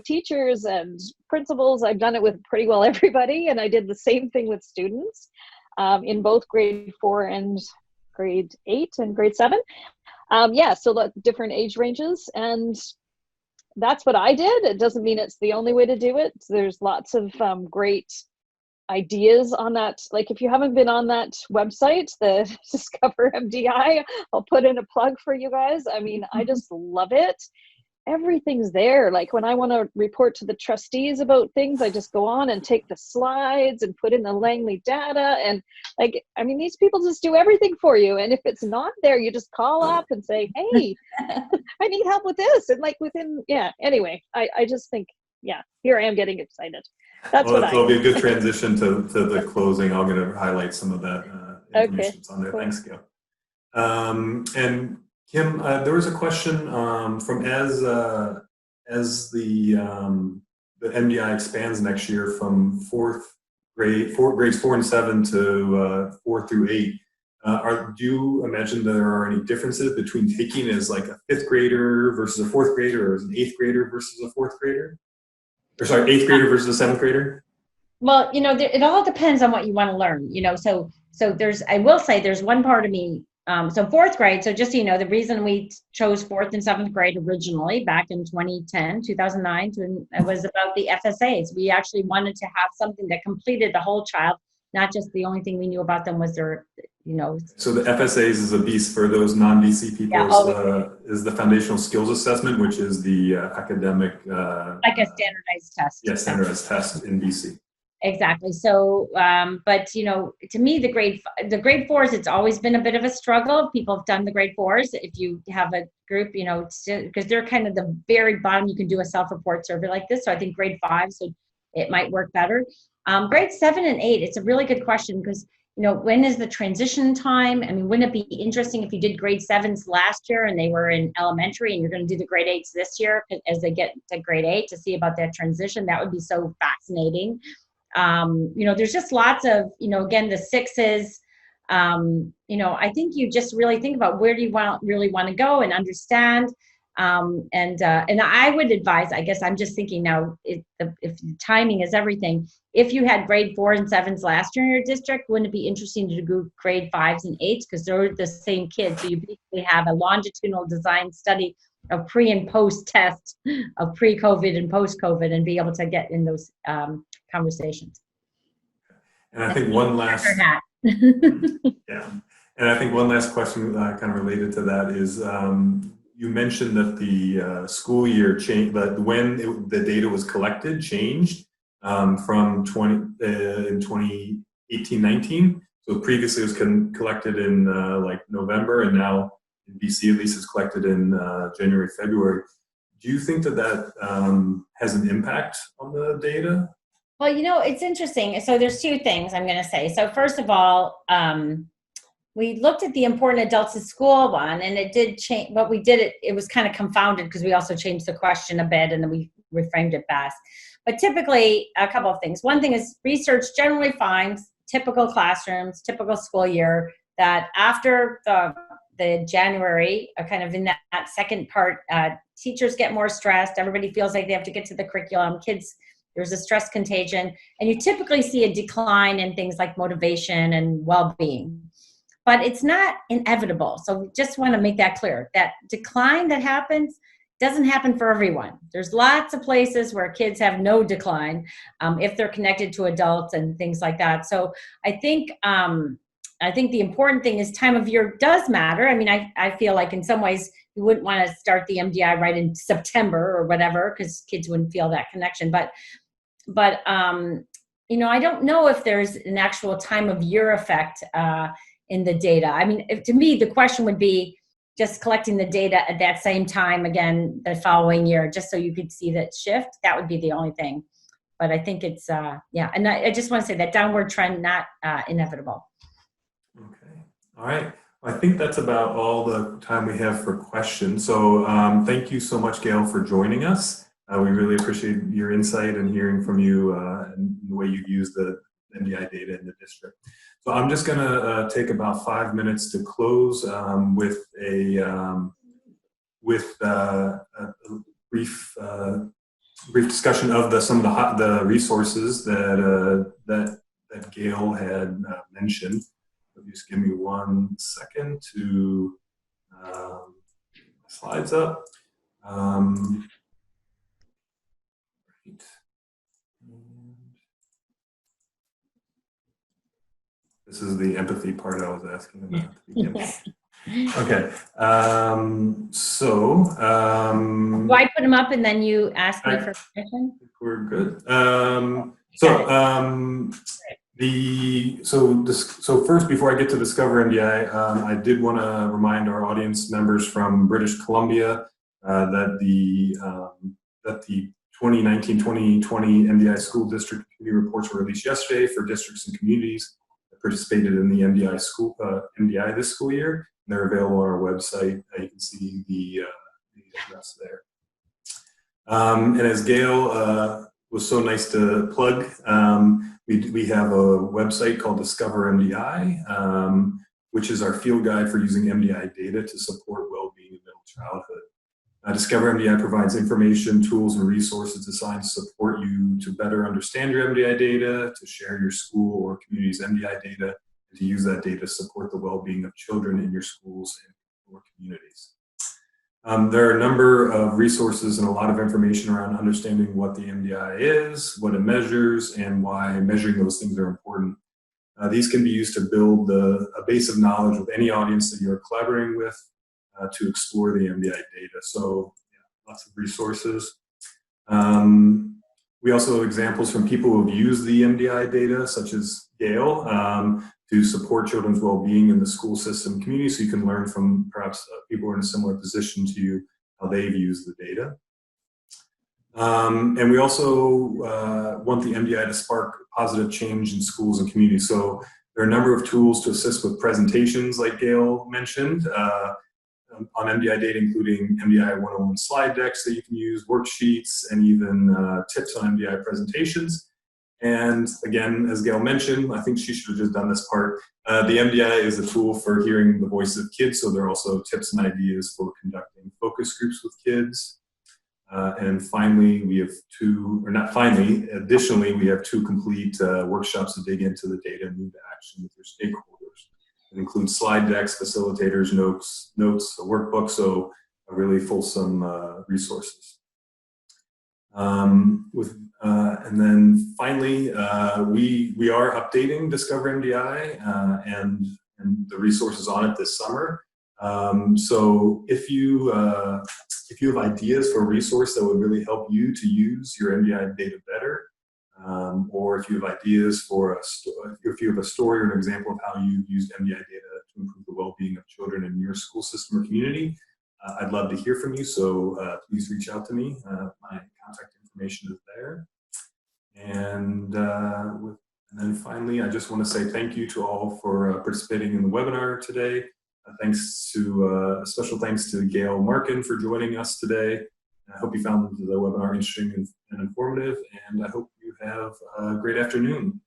teachers and principals. I've done it with pretty well everybody. And I did the same thing with students in both grade 4 and grade 8 and grade 7. So different age ranges. And that's what I did. It doesn't mean it's the only way to do it. There's lots of great ideas on that. Like, if you haven't been on that website, the Discover MDI, I'll put in a plug for you guys. I mean, I just love it. Everything's there. Like, when I want to report to the trustees about things, I just go on and take the slides and put in the Langley data. And these people just do everything for you. And if it's not there, you just call up and say, hey, I need help with this. And anyway, I just think, here I am getting excited. That's well, it'll be a good transition to the closing. I'm going to highlight some of that information on there. Cool. Thanks, Gail. And Kim, there was a question from as the MDI expands next year from grades 4 and 7 to 4 through 8. Do you imagine there are any differences between taking as like a 5th grader versus a 4th grader, or as an 8th grader versus a 4th grader? Or sorry, 8th grader versus a 7th grader? Well, it all depends on what you want to learn, so I will say there's one part of me, so 4th grade, so just so you know, the reason we chose 4th and 7th grade originally back in 2009, it was about the FSAs. We actually wanted to have something that completed the whole child, not just the only thing we knew about them was their, So the FSAs is a BC for those non-BC people, is the foundational skills assessment, which is the academic. Like a standardized test. Yeah, standardized test in BC. Exactly. So, but to me, the grade 4s, it's always been a bit of a struggle. People have done the grade 4s. If you have a group, because they're kind of the very bottom, you can do a self-report survey like this. So I think grade 5, so it might work better. Grade 7 and 8, it's a really good question because, when is the transition time? I mean, wouldn't it be interesting if you did grade 7s last year and they were in elementary and you're going to do the grade 8s this year as they get to grade 8 to see about that transition? That would be so fascinating. There's just lots of, again, the 6s, I think you just really think about where do you really want to go and understand. And I would advise, I guess I'm just thinking now, if timing is everything, if you had grade 4 and 7s last year in your district, wouldn't it be interesting to do grade 5s and 8s because they're the same kids? So you basically have a longitudinal design study of pre and post tests of pre-COVID and post-COVID and be able to get in those conversations. And I think one last and I think one last question kind of related to that is you mentioned that the school year changed, but when the data was collected changed from 2018-19. So previously it was collected in like November, and now in BC at least it's collected in January, February. Do you think that has an impact on the data? Well, it's interesting. So there's 2 things I'm going to say. So first of all, we looked at the important adults at school one, and it did change. But we did it was kind of confounded because we also changed the question a bit, and then we reframed it best. But typically, a couple of things. One thing is research generally finds typical classrooms, typical school year, that after the January, kind of in that second part, teachers get more stressed. Everybody feels like they have to get to the curriculum. Kids, there's a stress contagion, and you typically see a decline in things like motivation and well-being. But it's not inevitable. So we just want to make that clear. That decline that happens doesn't happen for everyone. There's lots of places where kids have no decline if they're connected to adults and things like that. So I think the important thing is time of year does matter. I mean, I feel like in some ways you wouldn't want to start the MDI right in September or whatever because kids wouldn't feel that connection. But I don't know if there's an actual time of year effect in the data. I mean, to me, the question would be, just collecting the data at that same time again the following year, just so you could see that shift. That would be the only thing. But I think it's, yeah, and I just want to say that downward trend, not inevitable. Okay, all right. I think that's about all the time we have for questions. So thank you so much, Gail, for joining us. We really appreciate your insight and hearing from you and the way you use the MDI data in the district. So I'm just going to take about 5 minutes to close with a brief discussion of some of the resources that Gail had mentioned. So just give me 1 second to slides up. Right. This is the empathy part I was asking about at the beginning. Okay. Do I put them up and then you ask me for permission? We're good. So first, before I get to Discover MDI, I did want to remind our audience members from British Columbia that the 2019-2020 MDI School District Community Reports were released yesterday for districts and communities that participated in the MDI this school year. And they're available on our website. You can see the address there. And as Gail was so nice to plug, we have a website called Discover MDI, which is our field guide for using MDI data to support well-being in middle childhood. Discover MDI provides information, tools, and resources designed to support you to better understand your MDI data, to share your school or community's MDI data, and to use that data to support the well-being of children in your schools and or communities. There are a number of resources and a lot of information around understanding what the MDI is, what it measures, and why measuring those things are important. These can be used to build a base of knowledge with any audience that you're collaborating with to explore the MDI data. So yeah, lots of resources. We also have examples from people who have used the MDI data, such as Gail, to support children's well-being in the school system community, so you can learn from perhaps people who are in a similar position to you, how they've used the data. And we also want the MDI to spark positive change in schools and communities. So there are a number of tools to assist with presentations, like Gail mentioned, on MDI data, including MDI 101 slide decks that you can use, worksheets, and even tips on MDI presentations. And again, as Gail mentioned, I think she should have just done this part. The MDI is a tool for hearing the voice of kids, so there are also tips and ideas for conducting focus groups with kids. And finally, we have additionally, we have 2 complete workshops to dig into the data and move to action with your stakeholders. It includes slide decks, facilitators, notes, a workbook, so a really fulsome resources. And then finally, we are updating Discover MDI and the resources on it this summer. So if you have ideas for a resource that would really help you to use your MDI data better, or if you have ideas for if you have a story or an example of how you've used MDI data to improve the well-being of children in your school system or community, I'd love to hear from you. So please reach out to me. My contact information is there. And then finally, I just want to say thank you to all for participating in the webinar today. Special thanks to Gail Markin for joining us today. I hope you found the webinar interesting and informative, and I hope you have a great afternoon.